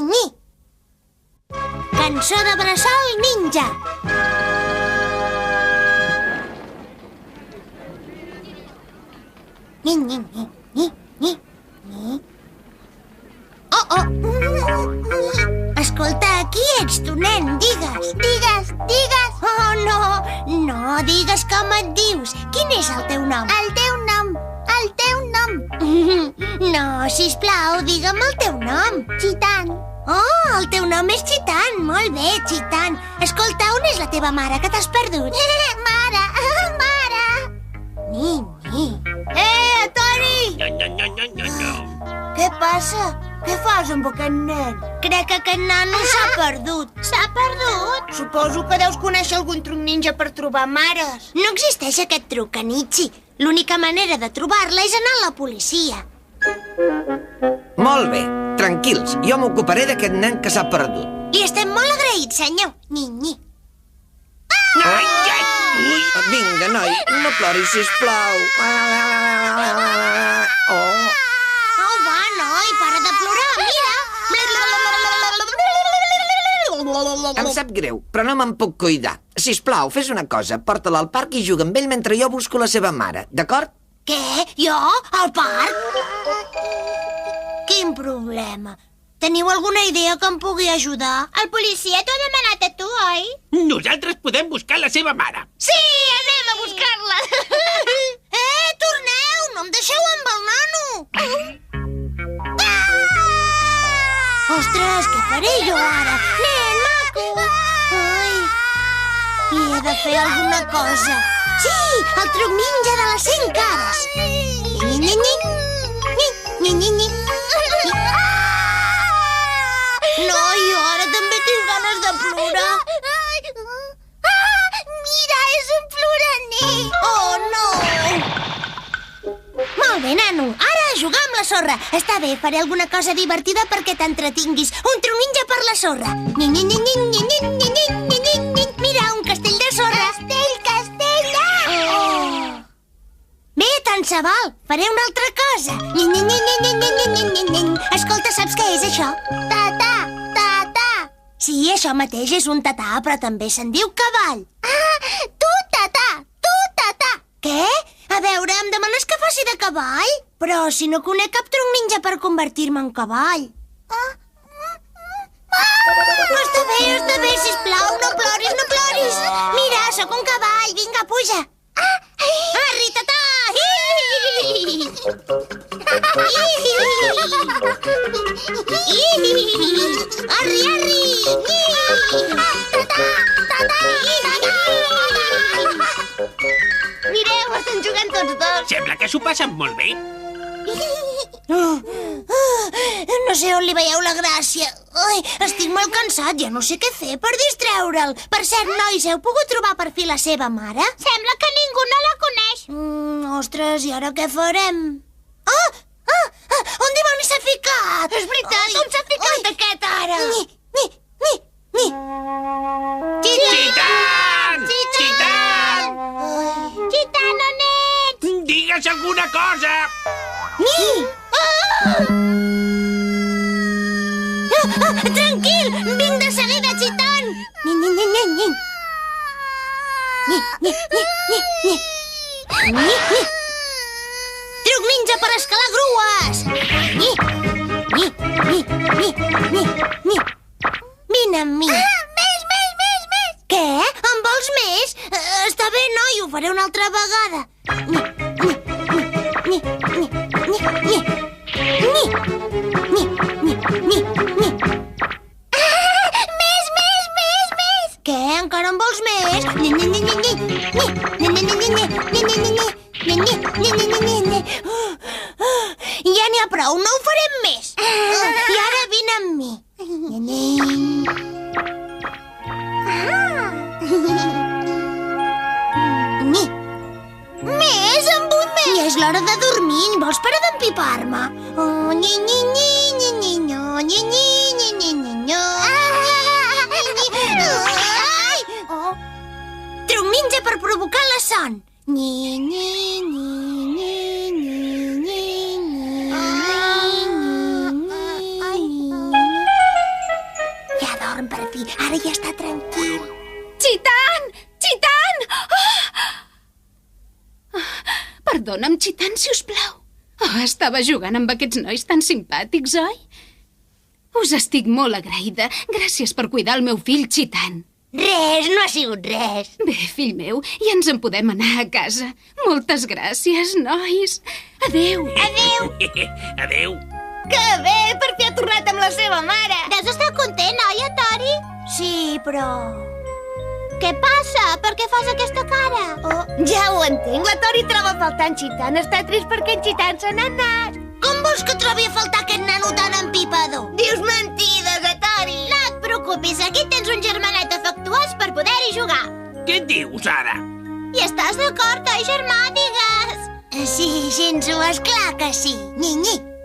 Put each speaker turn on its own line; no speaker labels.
Ni. Cançó de bressol ninja. Ni. Oh. Escolta, qui ets tu, nen? Digues. Digues. Oh, no digues com et dius. Quin és el teu nom? El teu nom. No, sisplau, digue'm el teu nom. Chitan. Oh, el teu nom és Chitan. Molt bé, Chitan. Escolta, on és la teva mare, que t'has perdut? Mare. Ni. Tori!
No.
Què passa? Què fas amb aquest nen? Crec que aquest nano s'ha perdut. S'ha perdut?
Suposo que deus conèixer algun truc ninja per trobar mares.
No existeix aquest truc, Kenichi. L'única manera de trobar-la és anar a la policia.
Molt bé, tranquils. Jo m'ocuparé d'aquest nen que s'ha perdut.
Li estem molt agraïts, senyor. Ni.
Vinga, noi, no ploris, sisplau.
Oh, va, noi, para de plorar, mira.
Em sap greu, però no me'n puc cuidar. Sisplau, fes una cosa, porta-la al parc i juga amb ell mentre jo busco la seva mare, d'acord?
Què? Jo? Al parc? Quin problema? Teniu alguna idea que em pugui ajudar? El policia t'ho ha demanat a tu, oi?
Nosaltres podem buscar la seva mare.
Sí, anem a buscar-la! Torneu! No em deixeu amb el nano! Ostres, què faré jo ara? Nen, maco! Ai, i he de fer alguna cosa. Sí, el truc ninja de les 100 cares. Ni. No, jo ara també tinc ganes de plorar. Mira, és un ploraner. Oh, no. Molt bé, nano. Ara a jugar amb la sorra. Està bé, faré alguna cosa divertida perquè t'entretinguis. Un truc ninja per la sorra. Ni. Mira, un castell de sorra. Castell. Oh. Bé, tant se val. Faré una altra cosa. Ni. Escolta, saps què és això? Tatà. Sí, això mateix és un tatà, però també se'n diu cavall. Tu tatà. Què? A veure, em demanes que faci de cavall? Però si no conec cap truc ninja per convertir-me en cavall. Està bé, sisplau, no ploris. Mira, sóc un cavall, vinga, puja. Arri, tatà! Arri! Mireu, estan jugant tots dos.
Sembla que s'ho passen molt bé.
No sé on li veieu la gràcia. Ai, estic molt cansat, ja no sé què fer per distreure'l. Per cert, nois, heu pogut trobar per fi la seva mare? Sembla que ningú no la coneix. Ostres, i ara què farem? On dimonis s'ha ficat? És veritat, on s'ha ficat aquest ara? Ni. Chitan, on ets?
Digues alguna cosa.
Tranquil, vinc de seguida, Chitan. Ni. Truc ninja per escalar grues. Ni. Vine amb mi. Més. Què? En vols més? Està bé, noi, ho faré una altra vegada. Ni. Més. Què? Encara en vols més? Ja n'hi ha prou, no ho farem més. I ara vine amb mi. Més, en vull més. Ja és l'hora de dormir, vols parar d'empipar-me? Truc ninja per provocar la son. dorm per fi. Ara ja està tranquil.
Chitan! Chitan! Perdona'm, Chitan, si us plau. Estava jugant amb aquests nois tan simpàtics, oi? Us estic molt agraïda. Gràcies per cuidar el meu fill, Chitan.
Res, no ha sigut res.
Bé, fill meu, ja ens en podem anar a casa. Moltes gràcies, nois. Adéu.
Adéu.
Adéu.
Que bé, per fi ha tornat amb la seva mare.
Deus estar content, oi, Tori? Sí, però... Què passa? Per què fas aquesta cara?
Oh, ja ho entenc, la Tori troba a faltar en Chitan. Està trist perquè en Chitan se n'ha anat.
Com vols que trobi a faltar aquest nano tan empipador?
Dius mentides, Tori.
No et preocupis, aquí tens un germanet afectuós per poder-hi jugar.
Què dius, ara?
I estàs d'acord, oi, germà? Digues. Sí, Shinzo, esclar que sí. Nyi-nyi.